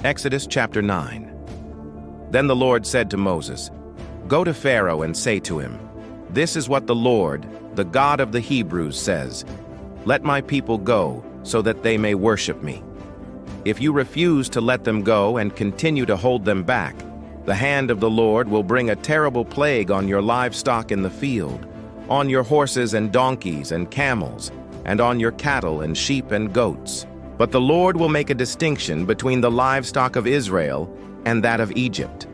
Exodus chapter 9. Then the Lord said to Moses, "Go to Pharaoh and say to him, 'This is what the Lord, the God of the Hebrews, says, Let my people go, so that they may worship me. If you refuse to let them go and continue to hold them back, the hand of the Lord will bring a terrible plague on your livestock in the field, on your horses and donkeys and camels, and on your cattle and sheep and goats. But the Lord will make a distinction between the livestock of Israel and that of Egypt,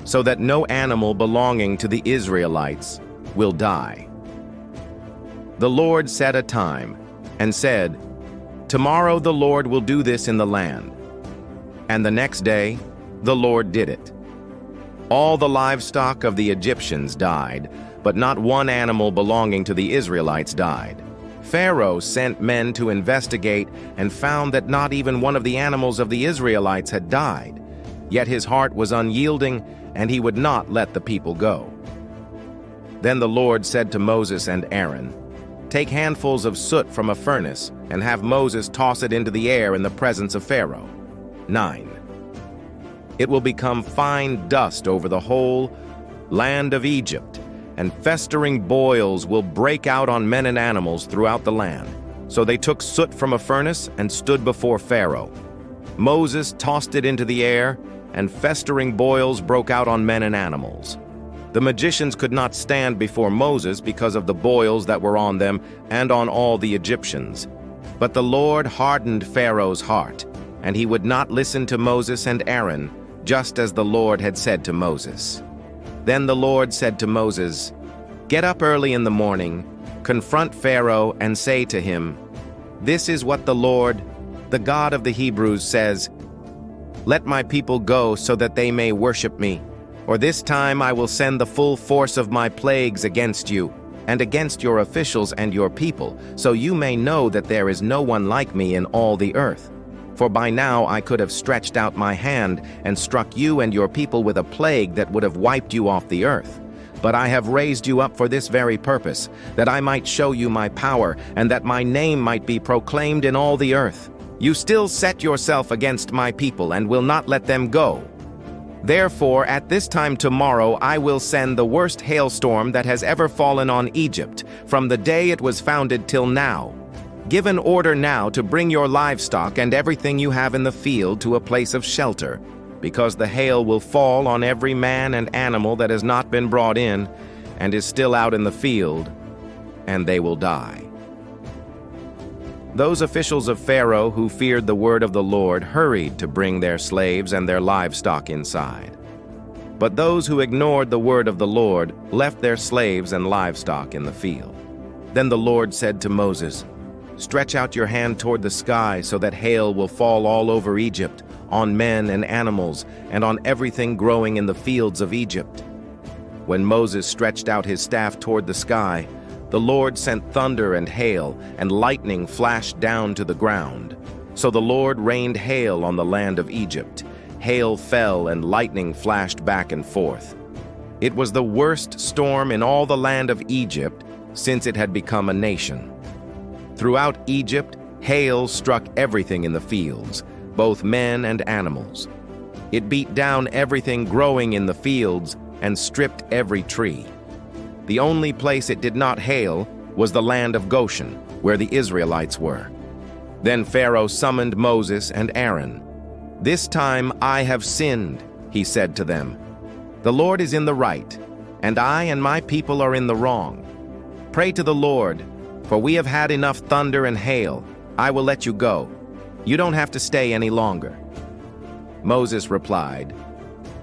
so that no animal belonging to the Israelites will die.'" The Lord set a time and said, "Tomorrow the Lord will do this in the land." And the next day, the Lord did it. All the livestock of the Egyptians died, but not one animal belonging to the Israelites died. Pharaoh sent men to investigate and found that not even one of the animals of the Israelites had died. Yet his heart was unyielding, and he would not let the people go. Then the Lord said to Moses and Aaron, "Take handfuls of soot from a furnace and have Moses toss it into the air in the presence of Pharaoh." 9. It will become fine dust over the whole land of Egypt, and festering boils will break out on men and animals throughout the land. So they took soot from a furnace and stood before Pharaoh. Moses tossed it into the air, and festering boils broke out on men and animals. The magicians could not stand before Moses because of the boils that were on them and on all the Egyptians. But the Lord hardened Pharaoh's heart, and he would not listen to Moses and Aaron, just as the Lord had said to Moses. Then the Lord said to Moses, "Get up early in the morning, confront Pharaoh, and say to him, 'This is what the Lord, the God of the Hebrews, says, Let my people go so that they may worship me. Or this time I will send the full force of my plagues against you, and against your officials and your people, so you may know that there is no one like me in all the earth. For by now I could have stretched out my hand and struck you and your people with a plague that would have wiped you off the earth. But I have raised you up for this very purpose, that I might show you my power, and that my name might be proclaimed in all the earth. You still set yourself against my people and will not let them go. Therefore, at this time tomorrow I will send the worst hailstorm that has ever fallen on Egypt, from the day it was founded till now. Give an order now to bring your livestock and everything you have in the field to a place of shelter, because the hail will fall on every man and animal that has not been brought in and is still out in the field, and they will die." Those officials of Pharaoh who feared the word of the Lord hurried to bring their slaves and their livestock inside. But those who ignored the word of the Lord left their slaves and livestock in the field. Then the Lord said to Moses, "Stretch out your hand toward the sky so that hail will fall all over Egypt, on men and animals, and on everything growing in the fields of Egypt." When Moses stretched out his staff toward the sky, the Lord sent thunder and hail, and lightning flashed down to the ground. So the Lord rained hail on the land of Egypt. Hail fell and lightning flashed back and forth. It was the worst storm in all the land of Egypt since it had become a nation. Throughout Egypt, hail struck everything in the fields, both men and animals. It beat down everything growing in the fields and stripped every tree. The only place it did not hail was the land of Goshen, where the Israelites were. Then Pharaoh summoned Moses and Aaron. "This time I have sinned," he said to them. "The Lord is in the right, and I and my people are in the wrong. Pray to the Lord, for we have had enough thunder and hail. I will let you go. You don't have to stay any longer." Moses replied,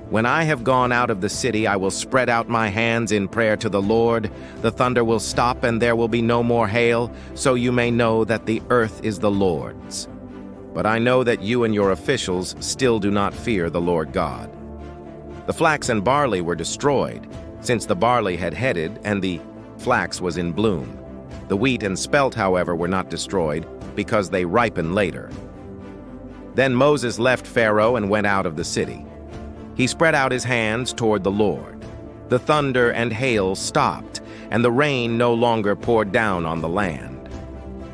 "When I have gone out of the city, I will spread out my hands in prayer to the Lord. The thunder will stop and there will be no more hail, so you may know that the earth is the Lord's. But I know that you and your officials still do not fear the Lord God." The flax and barley were destroyed, since the barley had headed and the flax was in bloom. The wheat and spelt, however, were not destroyed, because they ripen later. Then Moses left Pharaoh and went out of the city. He spread out his hands toward the Lord. The thunder and hail stopped, and the rain no longer poured down on the land.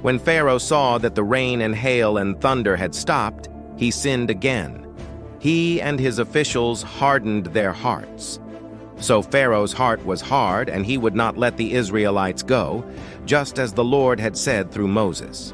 When Pharaoh saw that the rain and hail and thunder had stopped, he sinned again. he and his officials hardened their hearts. So Pharaoh's heart was hard, and he would not let the Israelites go, just as the Lord had said through Moses.